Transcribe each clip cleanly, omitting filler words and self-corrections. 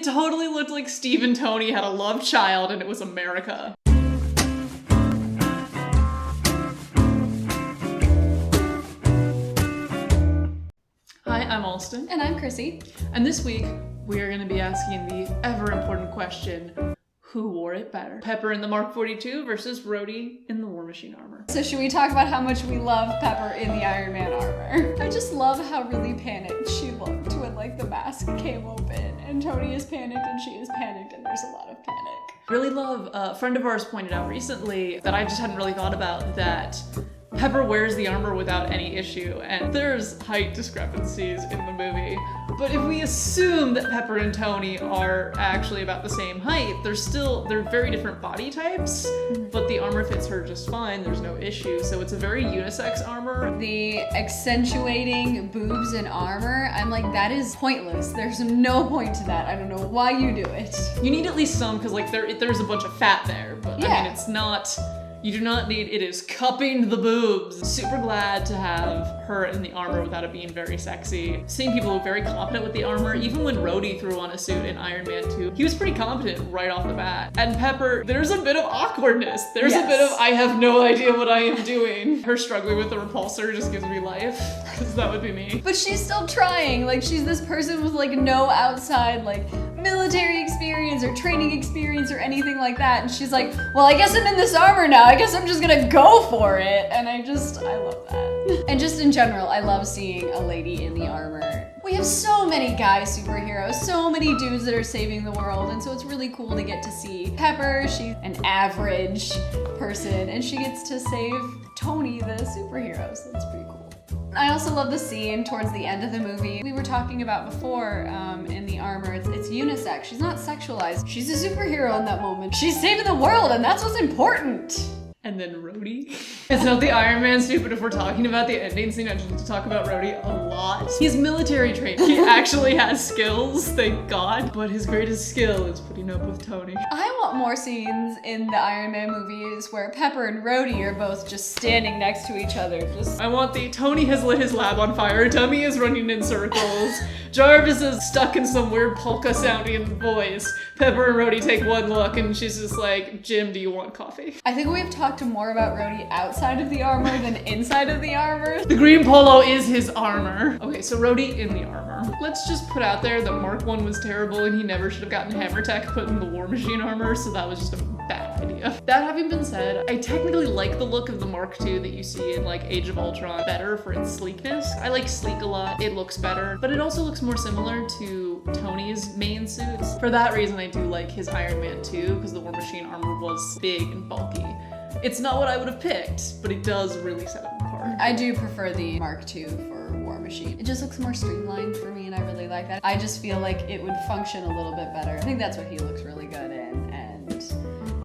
It totally looked like Steve and Tony had a love child and it was America. Hi, I'm Alston. And I'm Chrissy. And this week, we are going to be asking the ever-important question, who wore it better? Pepper in the Mark 42 versus Rhodey in the War Machine armor. So should we talk about how much we love Pepper in the Iron Man armor? I just love how really panicked she looked when like the mask came open and Tony is panicked and she is panicked and there's a lot of panic. Really love, a friend of ours pointed out recently that I just hadn't really thought about, that Pepper wears the armor without any issue, and there's height discrepancies in the movie. But if we assume that Pepper and Tony are actually about the same height, they're very different body types, but the armor fits her just fine, there's no issue. So it's a very unisex armor. The accentuating boobs and armor, I'm like, that is pointless. There's no point to that. I don't know why you do it. You need at least some, because like there's a bunch of fat there, but yeah. I mean, it's not... You do not need, it is cupping the boobs. Super glad to have her in the armor without it being very sexy. Seeing people very competent with the armor, even when Rhodey threw on a suit in Iron Man 2, he was pretty competent right off the bat. And Pepper, there's a bit of awkwardness. There's a bit of, I have no idea what I am doing. Her struggling with the repulsor just gives me life, because that would be me. But she's still trying. Like, she's this person with like no outside like military experience or training experience or anything like that. And she's like, well, I guess I'm in this armor now. I guess I'm just gonna go for it. And I love that. And just in general, I love seeing a lady in the armor. We have so many guy superheroes, so many dudes that are saving the world, and so it's really cool to get to see Pepper. She's an average person, and she gets to save Tony, the superhero, so that's pretty cool. I also love the scene towards the end of the movie. We were talking about before in the armor, it's unisex. She's not sexualized. She's a superhero in that moment. She's saving the world, and that's what's important. And then Rhodey. It's not the Iron Man suit, but if we're talking about the ending scene, I just need to talk about Rhodey a lot. He's military trained. He actually has skills, thank God. But his greatest skill is putting up with Tony. I want more scenes in the Iron Man movies where Pepper and Rhodey are both just standing next to each other. I want the Tony has lit his lab on fire, Dummy is running in circles, Jarvis is stuck in some weird polka sounding voice. Pepper and Rhodey take one look and she's just like, Jim, do you want coffee? I think we've talked more about Rhodey outside of the armor than inside of the armor. The green polo is his armor. Okay, so Rhodey in the armor. Let's just put out there that Mark 1 was terrible and he never should have gotten Hammer Tech put in the War Machine armor, so that was just a bad idea. That having been said, I technically like the look of the Mark 2 that you see in like Age of Ultron better for its sleekness. I like sleek a lot, it looks better, but it also looks more similar to Tony's main suits. For that reason, I do like his Iron Man 2, because the War Machine armor was big and bulky. It's not what I would have picked, but it does really set it apart. I do prefer the Mark II for War Machine. It just looks more streamlined for me and I really like that. I just feel like it would function a little bit better. I think that's what he looks really good in, and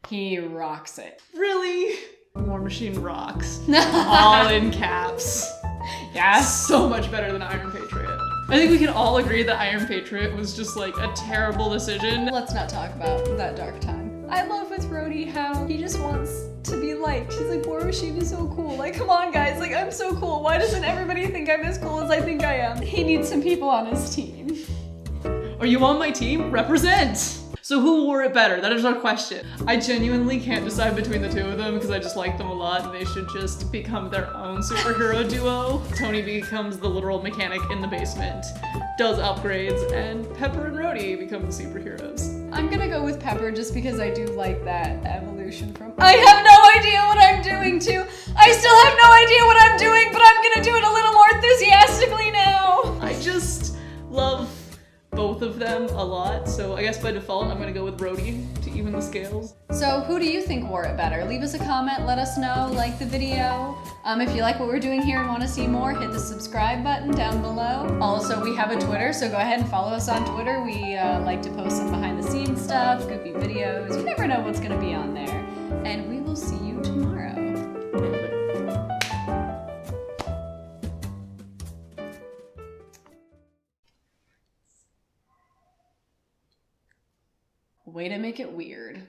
he rocks it. Really? War Machine rocks. All in caps. Yeah. So much better than Iron Patriot. I think we can all agree that Iron Patriot was just like a terrible decision. Let's not talk about that dark time. I love with Rhodey how he just wants to be liked. He's like, War Machine is so cool. Like, come on guys, like I'm so cool. Why doesn't everybody think I'm as cool as I think I am? He needs some people on his team. Are you on my team? Represent! So who wore it better? That is our question. I genuinely can't decide between the two of them because I just like them a lot and they should just become their own superhero duo. Tony becomes the literal mechanic in the basement, does upgrades, and Pepper and Rhodey become the superheroes. I'm gonna go with Pepper just because I do like that evolution from I have no idea what I'm doing to I still have no idea what I'm doing, but I'm gonna do it a little more enthusiastically now. I just love both of them a lot, so I guess by default I'm gonna go with Rhodey to even the scales. So who do you think wore it better? Leave us a comment, let us know, like the video. If you like what we're doing here and want to see more, hit the subscribe button down below. Also, we have a Twitter, so go ahead and follow us on Twitter. We like to post some behind the scenes stuff, goofy videos. You never know what's gonna be on there. And we will see you tomorrow. Way to make it weird.